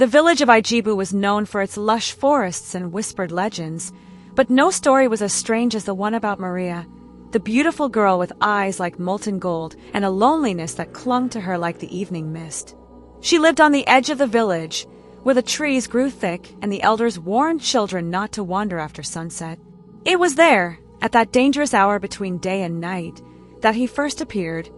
The village of Ijebu was known for its lush forests and whispered legends, but no story was as strange as the one about Maria, the beautiful girl with eyes like molten gold and a loneliness that clung to her like the evening mist. She lived on the edge of the village, where the trees grew thick and the elders warned children not to wander after sunset. It was there, at that dangerous hour between day and night, that he first appeared,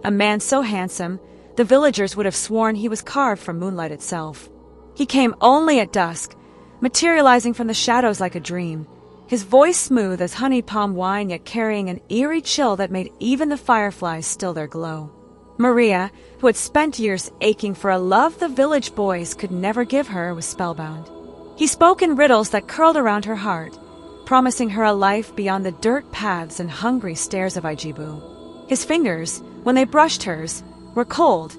a man so handsome, the villagers would have sworn he was carved from moonlight itself. He came only at dusk, materializing from the shadows like a dream, his voice smooth as honey palm wine yet carrying an eerie chill that made even the fireflies still their glow. Maria, who had spent years aching for a love the village boys could never give her, was spellbound. He spoke in riddles that curled around her heart, promising her a life beyond the dirt paths and hungry stares of Ijebu. His fingers, when they brushed hers, were cold,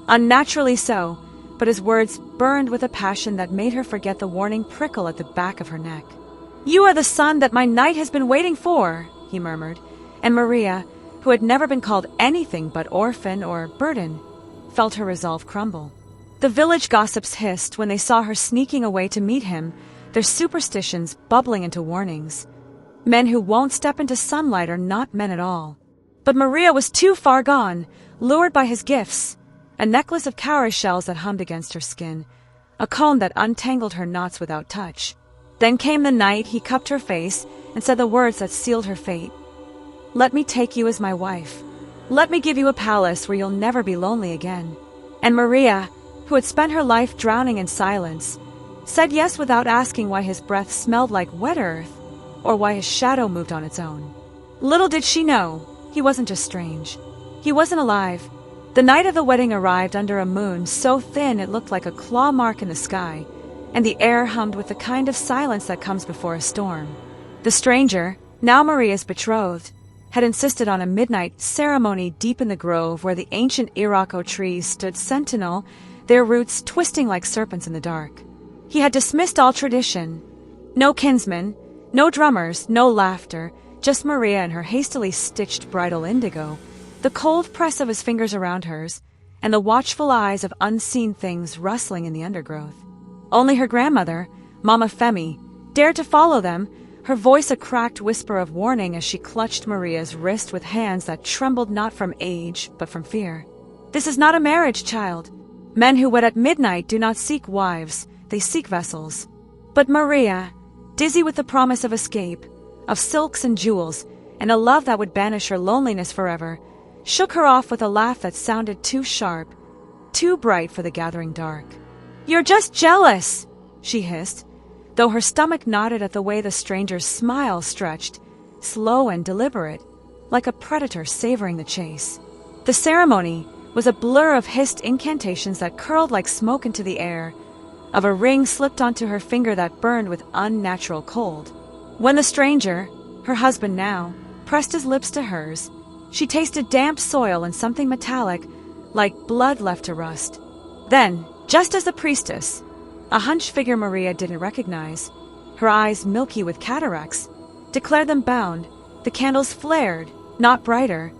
unnaturally so, but his words burned with a passion that made her forget the warning prickle at the back of her neck. "You are the son that my knight has been waiting for," he murmured, and Maria, who had never been called anything but orphan or burden, felt her resolve crumble. The village gossips hissed when they saw her sneaking away to meet him, their superstitions bubbling into warnings. Men who won't step into sunlight are not men at all. But Maria was too far gone, lured by his gifts, a necklace of cowrie shells that hummed against her skin, a comb that untangled her knots without touch. Then came the night he cupped her face and said the words that sealed her fate. "Let me take you as my wife. Let me give you a palace where you'll never be lonely again." And Maria, who had spent her life drowning in silence, said yes without asking why his breath smelled like wet earth or why his shadow moved on its own. Little did she know, he wasn't just strange. He wasn't alive. The night of the wedding arrived under a moon so thin it looked like a claw mark in the sky, and the air hummed with the kind of silence that comes before a storm. The stranger, now Maria's betrothed, had insisted on a midnight ceremony deep in the grove where the ancient Iroko trees stood sentinel, their roots twisting like serpents in the dark. He had dismissed all tradition. No kinsmen, no drummers, no laughter, just Maria and her hastily stitched bridal indigo, the cold press of his fingers around hers, and the watchful eyes of unseen things rustling in the undergrowth. Only her grandmother, Mama Femi, dared to follow them, her voice a cracked whisper of warning as she clutched Maria's wrist with hands that trembled not from age, but from fear. "This is not a marriage, child. Men who wed at midnight do not seek wives, they seek vessels." But Maria, dizzy with the promise of escape, of silks and jewels, and a love that would banish her loneliness forever, shook her off with a laugh that sounded too sharp, too bright for the gathering dark. "You're just jealous," she hissed, though her stomach knotted at the way the stranger's smile stretched, slow and deliberate, like a predator savoring the chase. The ceremony was a blur of hissed incantations that curled like smoke into the air, of a ring slipped onto her finger that burned with unnatural cold. When the stranger, her husband now, pressed his lips to hers, she tasted damp soil and something metallic, like blood left to rust. Then, just as the priestess, a hunched figure Maria didn't recognize, her eyes milky with cataracts, declared them bound, the candles flared, not brighter,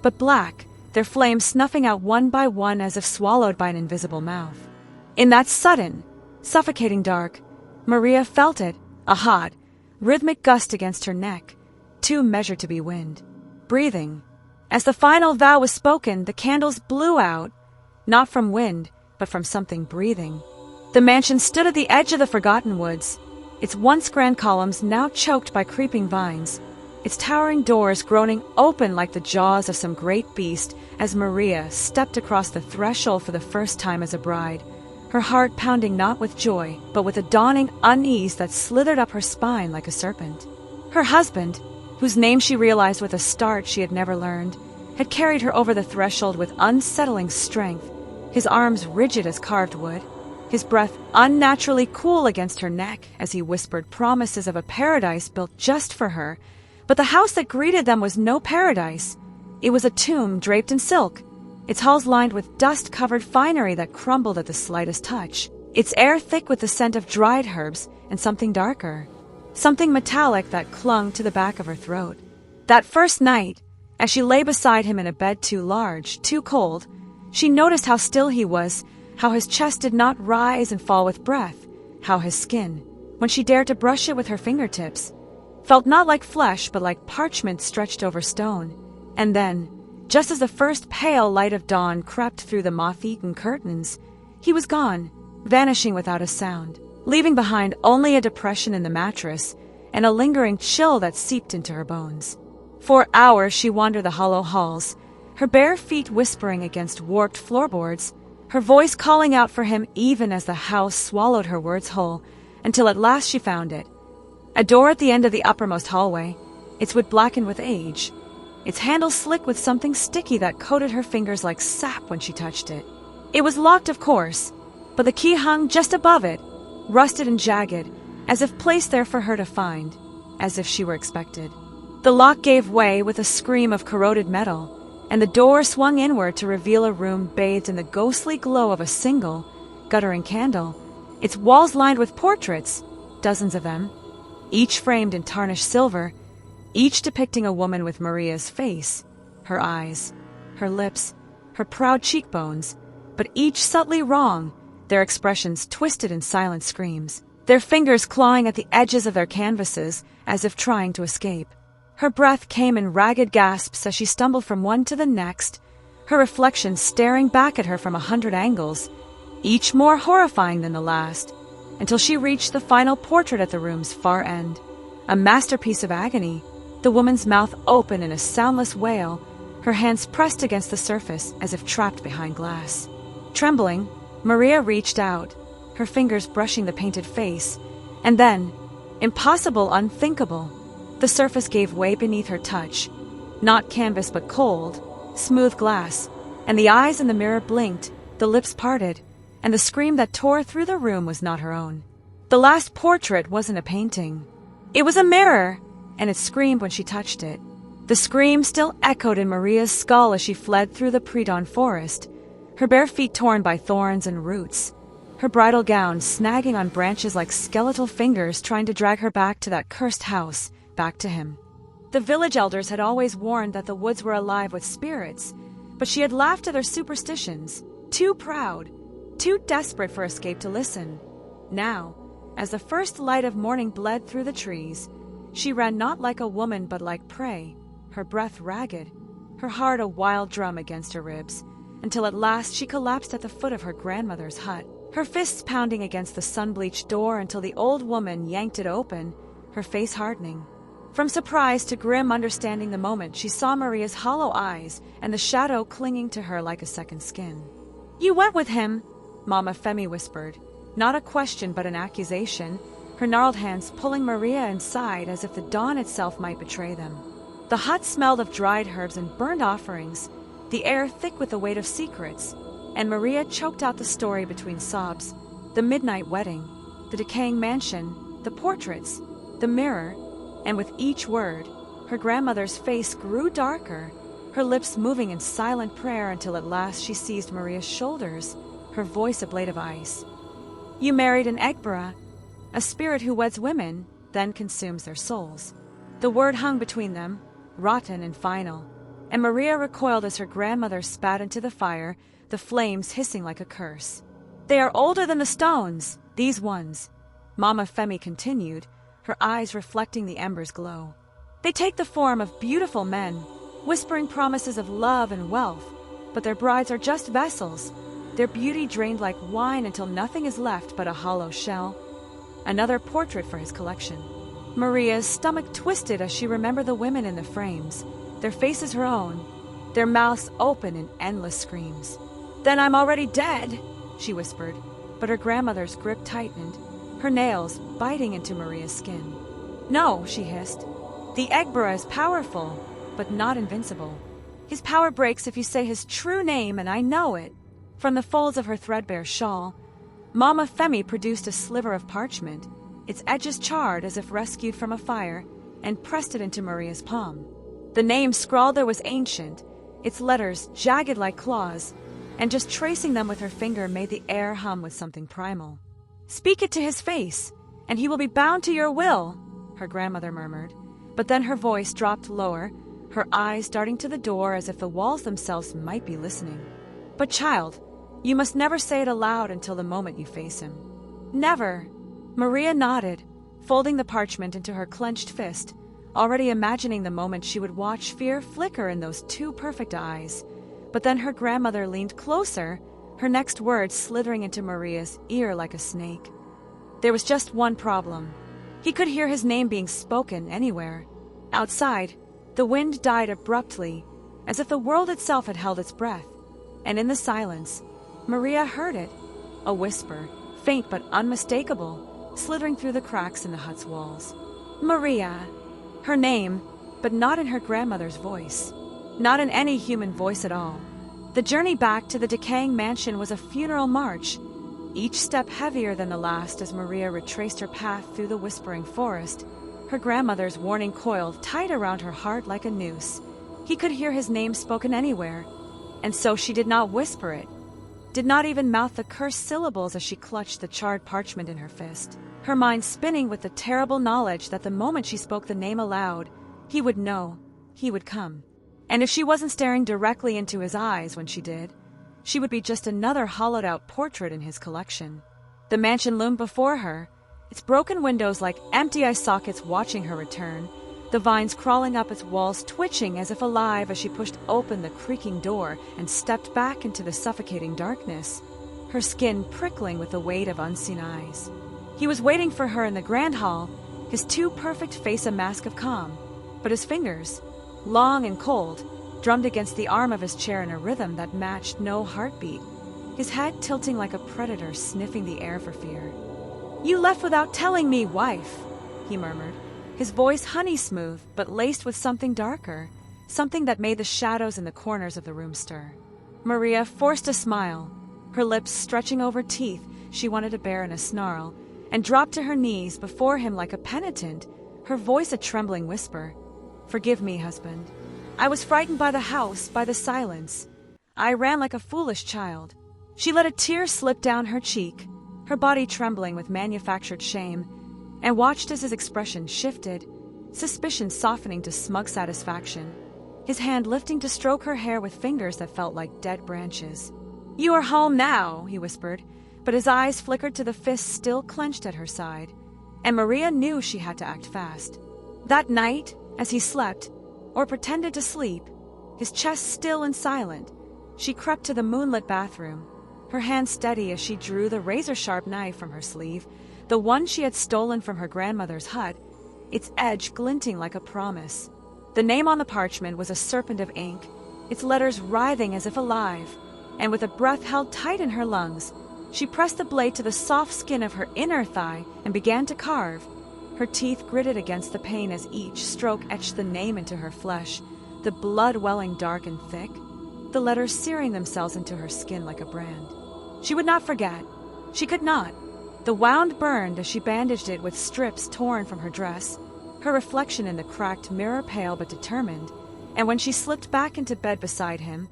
but black, their flames snuffing out one by one as if swallowed by an invisible mouth. In that sudden, suffocating dark, Maria felt it, a hot, rhythmic gust against her neck, too measured to be wind. Breathing. As the final vow was spoken, the candles blew out, not from wind, but from something breathing. The mansion stood at the edge of the forgotten woods, its once grand columns now choked by creeping vines, its towering doors groaning open like the jaws of some great beast as Maria stepped across the threshold for the first time as a bride, her heart pounding not with joy, but with a dawning unease that slithered up her spine like a serpent. Her husband, whose name she realized with a start she had never learned, had carried her over the threshold with unsettling strength, his arms rigid as carved wood, his breath unnaturally cool against her neck as he whispered promises of a paradise built just for her. But the house that greeted them was no paradise. It was a tomb draped in silk, its halls lined with dust-covered finery that crumbled at the slightest touch, its air thick with the scent of dried herbs and something darker, something metallic that clung to the back of her throat. That first night, as she lay beside him in a bed too large, too cold, she noticed how still he was, how his chest did not rise and fall with breath, how his skin, when she dared to brush it with her fingertips, felt not like flesh but like parchment stretched over stone. And then, just as the first pale light of dawn crept through the moth-eaten curtains, he was gone, vanishing without a sound, leaving behind only a depression in the mattress and a lingering chill that seeped into her bones. For hours she wandered the hollow halls, her bare feet whispering against warped floorboards, her voice calling out for him even as the house swallowed her words whole, until at last she found it. A door at the end of the uppermost hallway, its wood blackened with age, its handle slick with something sticky that coated her fingers like sap when she touched it. It was locked, of course, but the key hung just above it, rusted and jagged, as if placed there for her to find, as if she were expected. The lock gave way with a scream of corroded metal, and the door swung inward to reveal a room bathed in the ghostly glow of a single, guttering candle, its walls lined with portraits, dozens of them, each framed in tarnished silver, each depicting a woman with Maria's face, her eyes, her lips, her proud cheekbones, but each subtly wrong, their expressions twisted in silent screams, their fingers clawing at the edges of their canvases as if trying to escape. Her breath came in ragged gasps as she stumbled from one to the next, her reflection staring back at her from 100 angles, each more horrifying than the last, until she reached the final portrait at the room's far end, a masterpiece of agony, the woman's mouth open in a soundless wail, her hands pressed against the surface as if trapped behind glass. Trembling, Maria reached out, her fingers brushing the painted face, and then, impossible, unthinkable, the surface gave way beneath her touch, not canvas but cold, smooth glass, and the eyes in the mirror blinked, the lips parted, and the scream that tore through the room was not her own. The last portrait wasn't a painting. It was a mirror, and it screamed when she touched it. The scream still echoed in Maria's skull as she fled through the pre-dawn forest, her bare feet torn by thorns and roots, her bridal gown snagging on branches like skeletal fingers trying to drag her back to that cursed house, back to him. The village elders had always warned that the woods were alive with spirits, but she had laughed at their superstitions, too proud, too desperate for escape to listen. Now, as the first light of morning bled through the trees, she ran not like a woman but like prey, her breath ragged, her heart a wild drum against her ribs, until at last she collapsed at the foot of her grandmother's hut, her fists pounding against the sun-bleached door until the old woman yanked it open, her face hardening. From surprise to grim understanding the moment, she saw Maria's hollow eyes and the shadow clinging to her like a second skin. "You went with him," Mama Femi whispered, not a question but an accusation, her gnarled hands pulling Maria inside as if the dawn itself might betray them. The hut smelled of dried herbs and burned offerings, the air thick with the weight of secrets, and Maria choked out the story between sobs, the midnight wedding, the decaying mansion, the portraits, the mirror, and with each word, her grandmother's face grew darker, her lips moving in silent prayer until at last she seized Maria's shoulders, her voice a blade of ice. "You married an Egbere, a spirit who weds women, then consumes their souls." The word hung between them, rotten and final, and Maria recoiled as her grandmother spat into the fire, the flames hissing like a curse. "They are older than the stones, these ones," Mama Femi continued, her eyes reflecting the ember's glow. "They take the form of beautiful men, whispering promises of love and wealth, but their brides are just vessels, their beauty drained like wine until nothing is left but a hollow shell." Another portrait for his collection. Maria's stomach twisted as she remembered the women in the frames, their faces her own, their mouths open in endless screams. "Then I'm already dead," she whispered, but her grandmother's grip tightened, her nails biting into Maria's skin. "No," she hissed. "The Egbere is powerful, but not invincible. His power breaks if you say his true name, and I know it." From the folds of her threadbare shawl, Mama Femi produced a sliver of parchment, its edges charred as if rescued from a fire, and pressed it into Maria's palm. The name scrawled there was ancient, its letters jagged like claws, and just tracing them with her finger made the air hum with something primal. "Speak it to his face, and he will be bound to your will," her grandmother murmured, but then her voice dropped lower, her eyes darting to the door as if the walls themselves might be listening. "But child, You must never say it aloud until the moment you face him." "Never." Maria nodded, folding the parchment into her clenched fist, already imagining the moment she would watch fear flicker in those two perfect eyes. But then her grandmother leaned closer, her next words slithering into Maria's ear like a snake. There was just one problem. He could hear his name being spoken anywhere. Outside, the wind died abruptly, as if the world itself had held its breath. And in the silence, Maria heard it, a whisper, faint but unmistakable, slithering through the cracks in the hut's walls. Maria. Her name, but not in her grandmother's voice. Not in any human voice at all. The journey back to the decaying mansion was a funeral march, each step heavier than the last as Maria retraced her path through the whispering forest, her grandmother's warning coiled tight around her heart like a noose. He could hear his name spoken anywhere, and so she did not whisper it, did not even mouth the cursed syllables as she clutched the charred parchment in her fist, her mind spinning with the terrible knowledge that the moment she spoke the name aloud, he would know, he would come. And if she wasn't staring directly into his eyes when she did, she would be just another hollowed-out portrait in his collection. The mansion loomed before her, its broken windows like empty eye sockets watching her return, the vines crawling up its walls twitching as if alive as she pushed open the creaking door and stepped back into the suffocating darkness, her skin prickling with the weight of unseen eyes. He was waiting for her in the grand hall, his too perfect face a mask of calm, but his fingers, long and cold, drummed against the arm of his chair in a rhythm that matched no heartbeat, his head tilting like a predator sniffing the air for fear. "You left without telling me, wife," he murmured, his voice honey-smooth but laced with something darker, something that made the shadows in the corners of the room stir. Maria forced a smile, her lips stretching over teeth she wanted to bear in a snarl, and dropped to her knees before him like a penitent, her voice a trembling whisper. "Forgive me, husband. I was frightened by the house, by the silence. I ran like a foolish child." She let a tear slip down her cheek, her body trembling with manufactured shame, and watched as his expression shifted, suspicion softening to smug satisfaction, his hand lifting to stroke her hair with fingers that felt like dead branches. "You are home now," he whispered, but his eyes flickered to the fist still clenched at her side, and Maria knew she had to act fast. That night, as he slept, or pretended to sleep, his chest still and silent, she crept to the moonlit bathroom, her hand steady as she drew the razor-sharp knife from her sleeve, the one she had stolen from her grandmother's hut, its edge glinting like a promise. The name on the parchment was a serpent of ink, its letters writhing as if alive, and with a breath held tight in her lungs, she pressed the blade to the soft skin of her inner thigh and began to carve, her teeth gritted against the pain as each stroke etched the name into her flesh, the blood welling dark and thick, the letters searing themselves into her skin like a brand. She would not forget. She could not. The wound burned as she bandaged it with strips torn from her dress, her reflection in the cracked mirror pale but determined, and when she slipped back into bed beside him,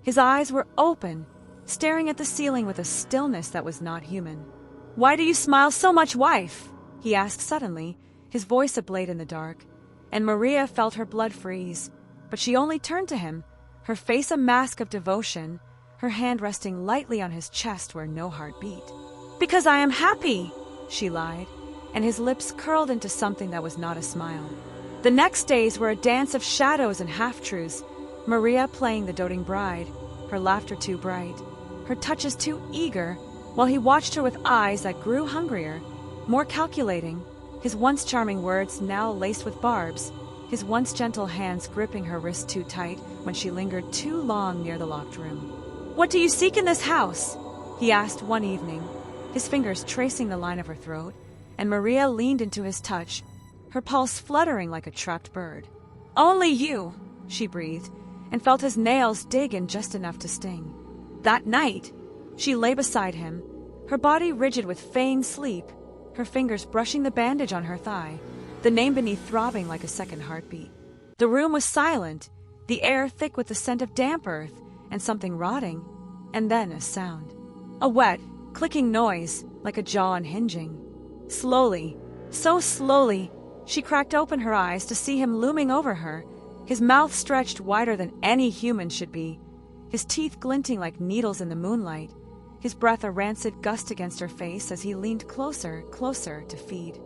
his eyes were open, staring at the ceiling with a stillness that was not human. "Why do you smile so much, wife?" he asked suddenly, his voice ablaze in the dark, and Maria felt her blood freeze, but she only turned to him, her face a mask of devotion, her hand resting lightly on his chest where no heart beat. "Because I am happy," she lied, and his lips curled into something that was not a smile. The next days were a dance of shadows and half-truths, Maria playing the doting bride, her laughter too bright, her touches too eager, while he watched her with eyes that grew hungrier, more calculating, his once charming words now laced with barbs, his once gentle hands gripping her wrist too tight when she lingered too long near the locked room. "What do you seek in this house?" he asked one evening, his fingers tracing the line of her throat, and Maria leaned into his touch, her pulse fluttering like a trapped bird. "Only you," she breathed, and felt his nails dig in just enough to sting. That night, she lay beside him, her body rigid with feigned sleep, her fingers brushing the bandage on her thigh, the name beneath throbbing like a second heartbeat. The room was silent, the air thick with the scent of damp earth and something rotting, and then a sound. A wet, clicking noise, like a jaw unhinging. Slowly, so slowly, she cracked open her eyes to see him looming over her, his mouth stretched wider than any human should be, his teeth glinting like needles in the moonlight, his breath a rancid gust against her face as he leaned closer, closer to feed.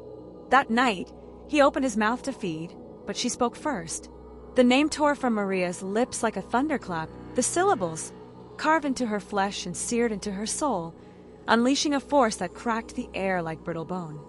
That night, he opened his mouth to feed, but she spoke first. The name tore from Maria's lips like a thunderclap, the syllables, carved into her flesh and seared into her soul, unleashing a force that cracked the air like brittle bone.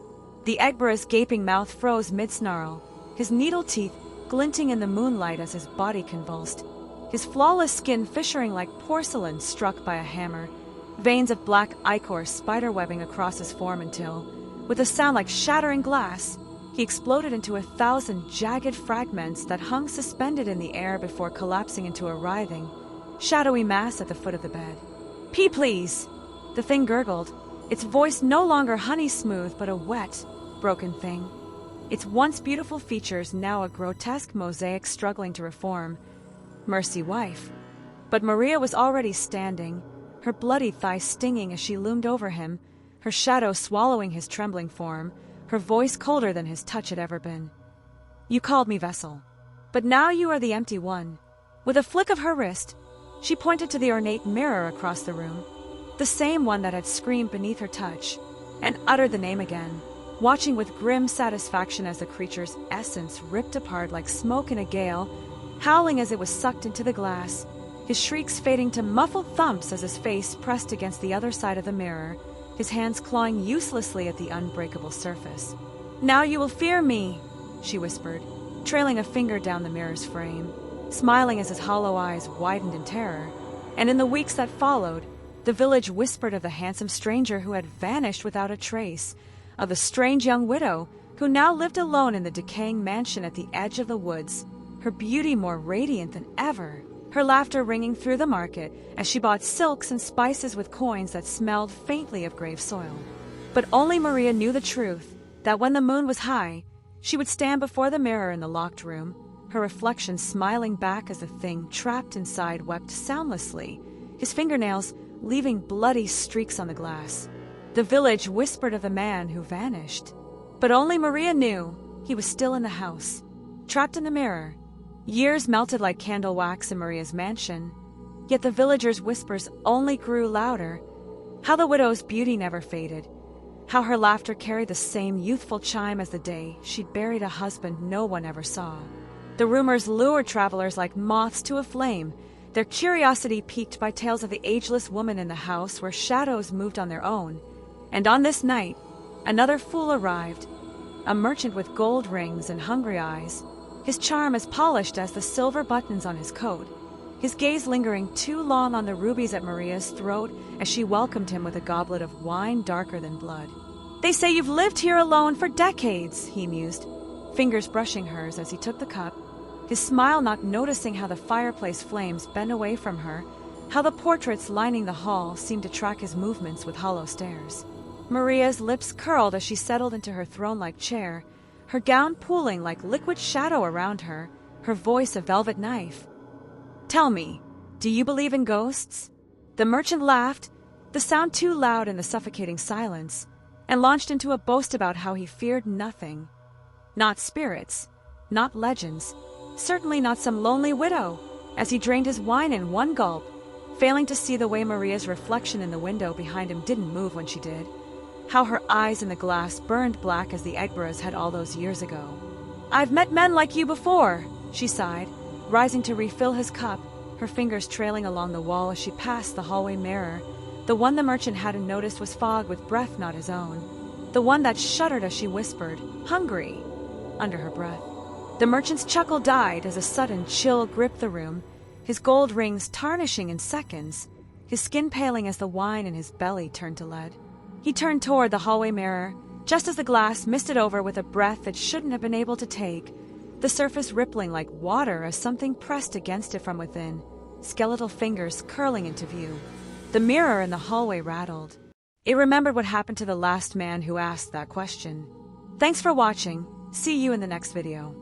The Egbere's gaping mouth froze mid-snarl, his needle teeth glinting in the moonlight as his body convulsed, his flawless skin fissuring like porcelain struck by a hammer, veins of black ichor spiderwebbing across his form until, with a sound like shattering glass, he exploded into 1,000 jagged fragments that hung suspended in the air before collapsing into a writhing, shadowy mass at the foot of the bed. "Pee, please!" The thing gurgled, its voice no longer honey-smooth but a wet, broken thing. Its once beautiful features now a grotesque mosaic struggling to reform. Mercy, wife. But Maria was already standing, her bloody thigh stinging as she loomed over him, her shadow swallowing his trembling form, her voice colder than his touch had ever been. "You called me vessel, but now you are the empty one." With a flick of her wrist, she pointed to the ornate mirror across the room, the same one that had screamed beneath her touch, and uttered the name again, watching with grim satisfaction as the creature's essence ripped apart like smoke in a gale, howling as it was sucked into the glass, his shrieks fading to muffled thumps as his face pressed against the other side of the mirror, his hands clawing uselessly at the unbreakable surface. "Now you will fear me," she whispered, trailing a finger down the mirror's frame, smiling as his hollow eyes widened in terror. And in the weeks that followed, the village whispered of the handsome stranger who had vanished without a trace, of the strange young widow who now lived alone in the decaying mansion at the edge of the woods, her beauty more radiant than ever, her laughter ringing through the market as she bought silks and spices with coins that smelled faintly of grave soil. But only Maria knew the truth, that when the moon was high, she would stand before the mirror in the locked room, her reflection smiling back as the thing trapped inside wept soundlessly, his fingernails leaving bloody streaks on the glass. The village whispered of the man who vanished, but only Maria knew he was still in the house, trapped in the mirror. Years melted like candle wax in Maria's mansion, yet the villagers' whispers only grew louder. How the widow's beauty never faded, how her laughter carried the same youthful chime as the day she'd buried a husband no one ever saw. The rumors lured travelers like moths to a flame, their curiosity piqued by tales of the ageless woman in the house where shadows moved on their own. And on this night, another fool arrived, a merchant with gold rings and hungry eyes, his charm as polished as the silver buttons on his coat, his gaze lingering too long on the rubies at Maria's throat as she welcomed him with a goblet of wine darker than blood. "They say you've lived here alone for decades," he mused, fingers brushing hers as he took the cup, his smile not noticing how the fireplace flames bent away from her, how the portraits lining the hall seemed to track his movements with hollow stares. Maria's lips curled as she settled into her throne-like chair, her gown pooling like liquid shadow around her, her voice a velvet knife. "Tell me, do you believe in ghosts?" The merchant laughed, the sound too loud in the suffocating silence, and launched into a boast about how he feared nothing. Not spirits, not legends, certainly not some lonely widow, as he drained his wine in one gulp, failing to see the way Maria's reflection in the window behind him didn't move when she did, how her eyes in the glass burned black as the Egbere's had all those years ago. "I've met men like you before," she sighed, rising to refill his cup, her fingers trailing along the wall as she passed the hallway mirror. The one the merchant hadn't noticed was fogged with breath not his own, the one that shuddered as she whispered, "Hungry," under her breath. The merchant's chuckle died as a sudden chill gripped the room, his gold rings tarnishing in seconds, his skin paling as the wine in his belly turned to lead. He turned toward the hallway mirror, just as the glass misted over with a breath it shouldn't have been able to take, the surface rippling like water as something pressed against it from within, skeletal fingers curling into view. The mirror in the hallway rattled. It remembered what happened to the last man who asked that question. Thanks for watching. See you in the next video.